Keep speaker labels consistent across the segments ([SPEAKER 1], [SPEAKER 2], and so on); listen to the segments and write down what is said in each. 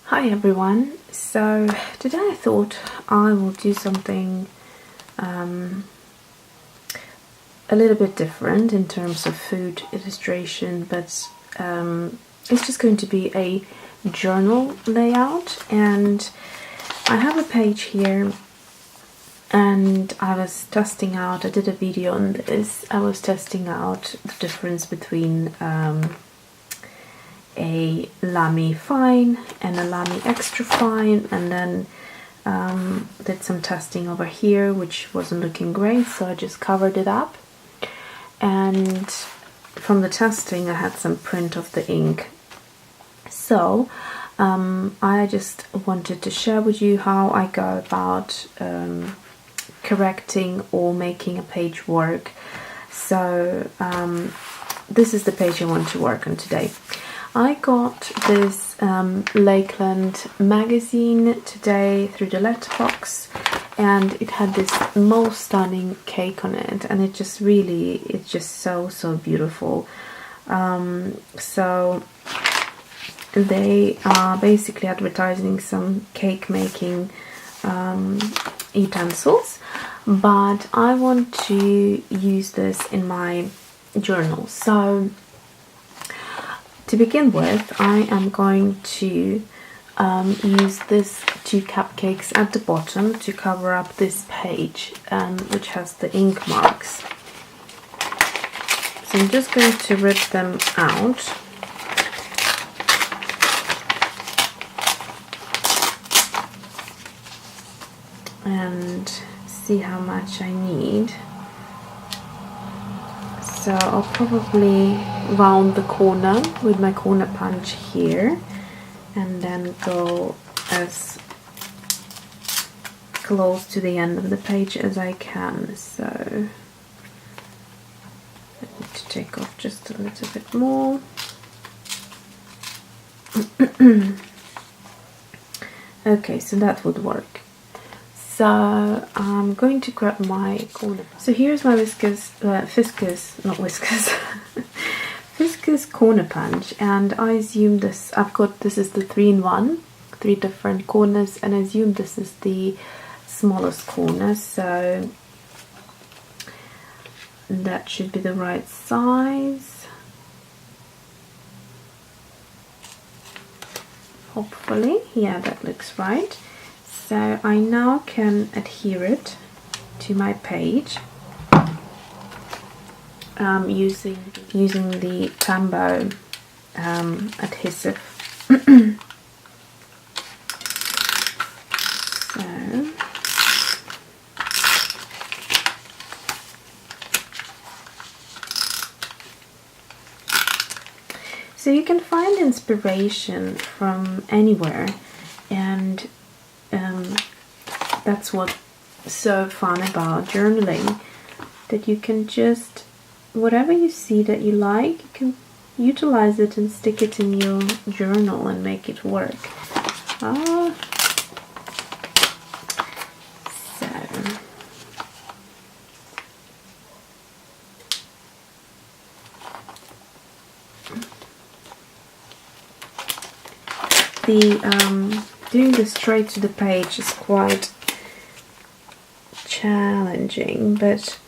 [SPEAKER 1] Hi everyone, so today I thought I will do something a little bit different in terms of food illustration, but it's just going to be a journal layout. And I have a page here and I was testing out, I did a video on this, I was testing out the difference between a Lamy Fine and a Lamy Extra Fine, and then did some testing over here which wasn't looking great, so I just covered it up. And from the testing I had some print of the ink, so I just wanted to share with you how I go about correcting or making a page work. So this is the page I want to work on today. I got this Lakeland magazine today through the letterbox, and it had this most stunning cake on it, and it's just so beautiful. So they are basically advertising some cake making utensils, but I want to use this in my journal. So to begin with, I am going to use these two cupcakes at the bottom to cover up this page, which has the ink marks. So I'm just going to rip them out. And see how much I need. So I'll probably round the corner with my corner punch here and then go as close to the end of the page as I can. So I need to take off just a little bit more. Okay, so that would work. So I'm going to grab my corner. So here's my Fiskars corner punch, and I assume this. This is the 3-in-1, 3 different corners, and I assume this is the smallest corner. So that should be the right size. Hopefully, yeah, that looks right. So I now can adhere it to my page using the Tombow adhesive. So you can find inspiration from anywhere, and that's what's so fun about journaling, that you can just, whatever you see that you like, you can utilize it and stick it in your journal and make it work. So doing this straight to the page is quite challenging, but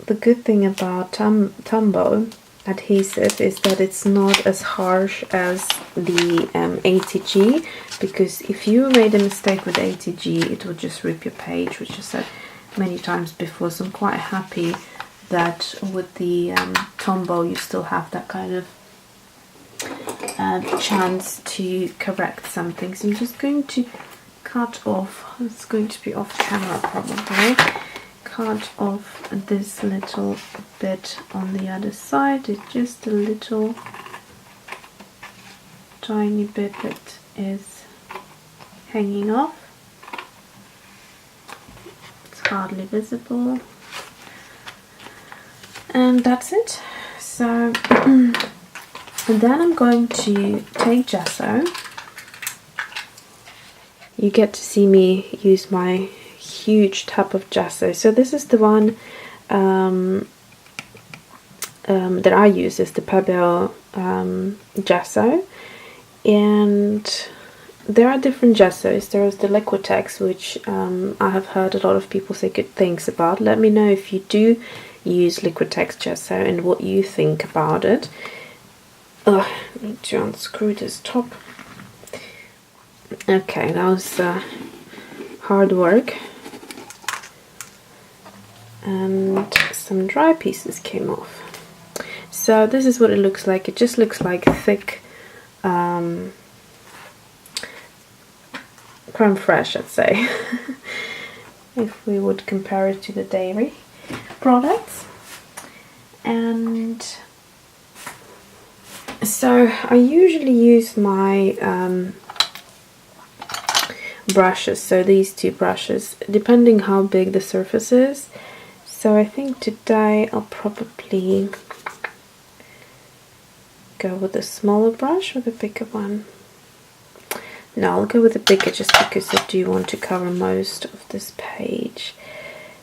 [SPEAKER 1] the good thing about Tombow adhesive is that it's not as harsh as the ATG, because if you made a mistake with ATG, it would just rip your page, which I said many times before. So I'm quite happy that with the Tombow you still have that kind of chance to correct something. So I'm just going to cut off, it's going to be off camera probably, cut off this little bit on the other side. It's just a little tiny bit that is hanging off. It's hardly visible, and that's it. So and then I'm going to take gesso. You get to see me use my huge tub of gesso. So this is the one that I use, is the Pebble gesso, and there are different gessos. There is the Liquitex, which I have heard a lot of people say good things about. Let me know if you do use Liquitex gesso and what you think about it. I need to unscrew this top. Okay, that was hard work. And some dry pieces came off. So this is what it looks like. It just looks like thick creme fraiche, I'd say, if we would compare it to the dairy products. And so I usually use my brushes, so these two brushes, depending how big the surface is. So I think today I'll probably go with a smaller brush or the bigger one. No, I'll go with the bigger just because I do want to cover most of this page.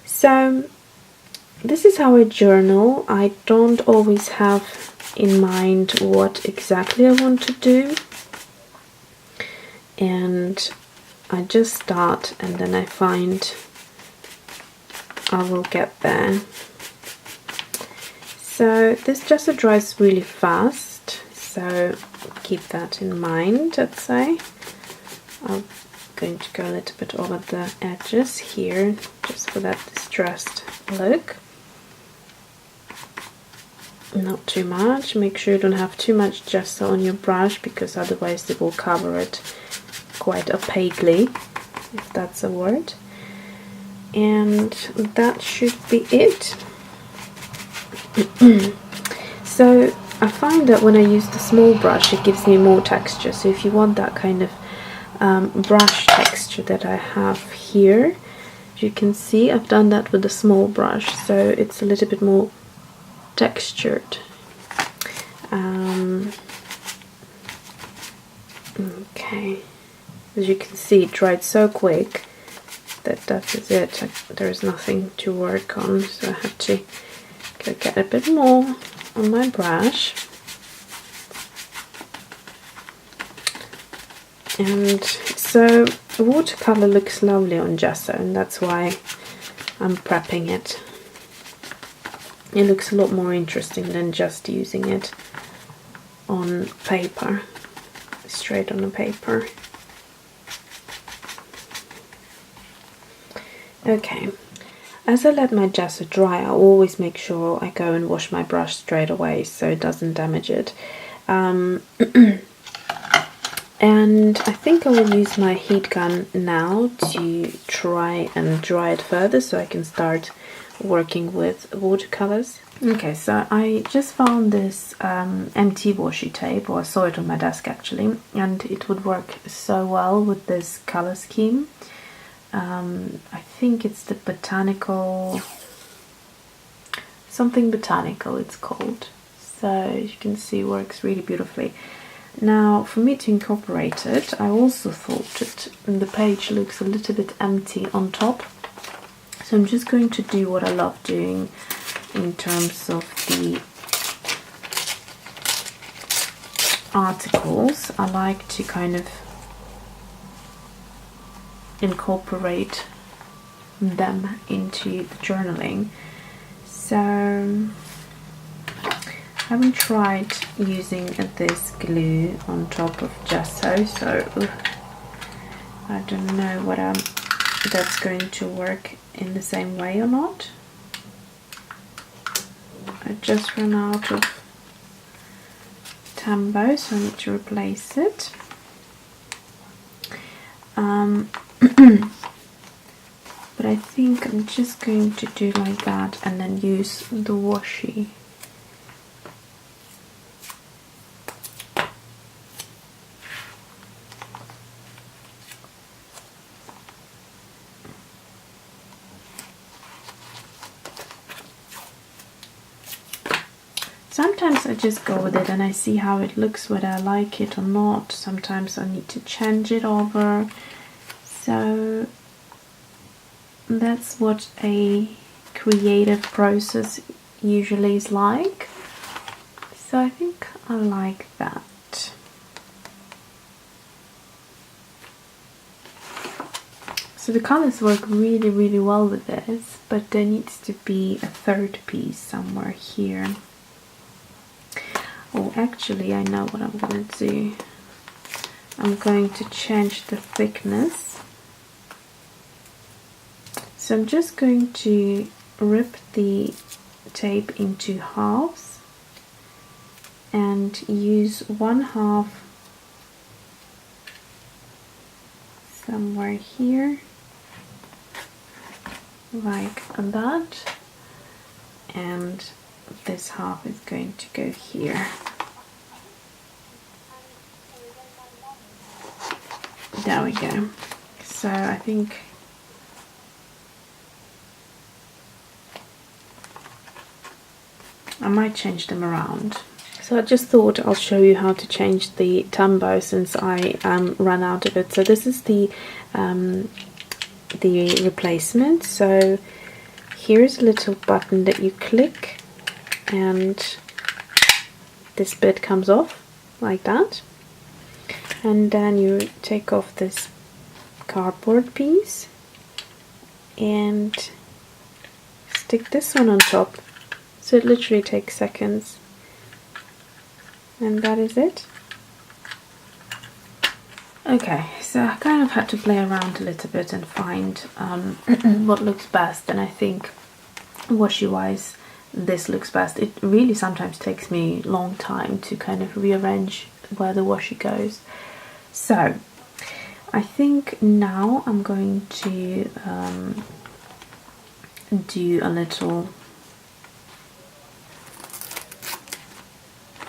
[SPEAKER 1] So this is how I journal. I don't always have in mind what exactly I want to do, and I just start and then I find I will get there. So this gesso dries really fast, so keep that in mind, I'd say. I'm going to go a little bit over the edges here, just for that distressed look. Not too much. Make sure you don't have too much gesso on your brush, because otherwise it will cover it quite opaquely, if that's a word. And that should be it. So I find that when I use the small brush, it gives me more texture. So if you want that kind of brush texture that I have here, as you can see, I've done that with the small brush, so it's a little bit more textured. Okay, as you can see, it dried so quick that is it. There is nothing to work on, so I have to go get a bit more on my brush. And so watercolor looks lovely on gesso, and that's why I'm prepping it. It looks a lot more interesting than just using it on paper, straight on the paper. Okay, as I let my gesso dry, I always make sure I go and wash my brush straight away so it doesn't damage it. And I think I will use my heat gun now to try and dry it further so I can start working with watercolors. Okay, so I just found this empty washi tape, or I saw it on my desk actually, and it would work so well with this color scheme. I think it's the botanical, something botanical it's called. So as you can see, it works really beautifully. Now, for me to incorporate it, I also thought that the page looks a little bit empty on top. So I'm just going to do what I love doing in terms of the articles. I like to kind of incorporate them into the journaling. So I haven't tried using this glue on top of gesso, so I don't know whether that's going to work in the same way or not. I just ran out of Tambo, so I need to replace it. But I think I'm just going to do like that and then use the washi. Sometimes I just go with it and I see how it looks, whether I like it or not. Sometimes I need to change it over. So that's what a creative process usually is like. So I think I like that. So the colors work really, really well with this, but there needs to be a third piece somewhere here. Oh, actually, I know what I'm going to do. I'm going to change the thickness. So I'm just going to rip the tape into halves and use 1/2 somewhere here, like that, and this half is going to go here. There we go. So I think I might change them around. So I just thought I'll show you how to change the Tombow since I ran out of it. So this is the replacement. So here's a little button that you click and this bit comes off like that. And then you take off this cardboard piece and stick this one on top. So it literally takes seconds. And that is it. Okay, so I kind of had to play around a little bit and find what looks best, and I think washi wise this looks best. It really sometimes takes me a long time to kind of rearrange where the washi goes. So I think now I'm going to do a little.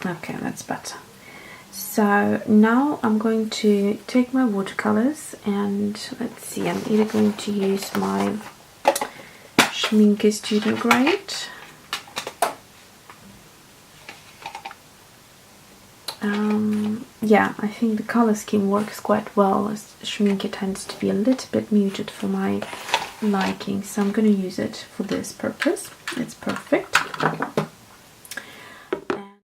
[SPEAKER 1] Okay, that's better. So now I'm going to take my watercolors and let's see, I'm either going to use my Schmincke Student Grade. Yeah, I think the color scheme works quite well, as Schmincke tends to be a little bit muted for my liking, so I'm going to use it for this purpose. It's perfect.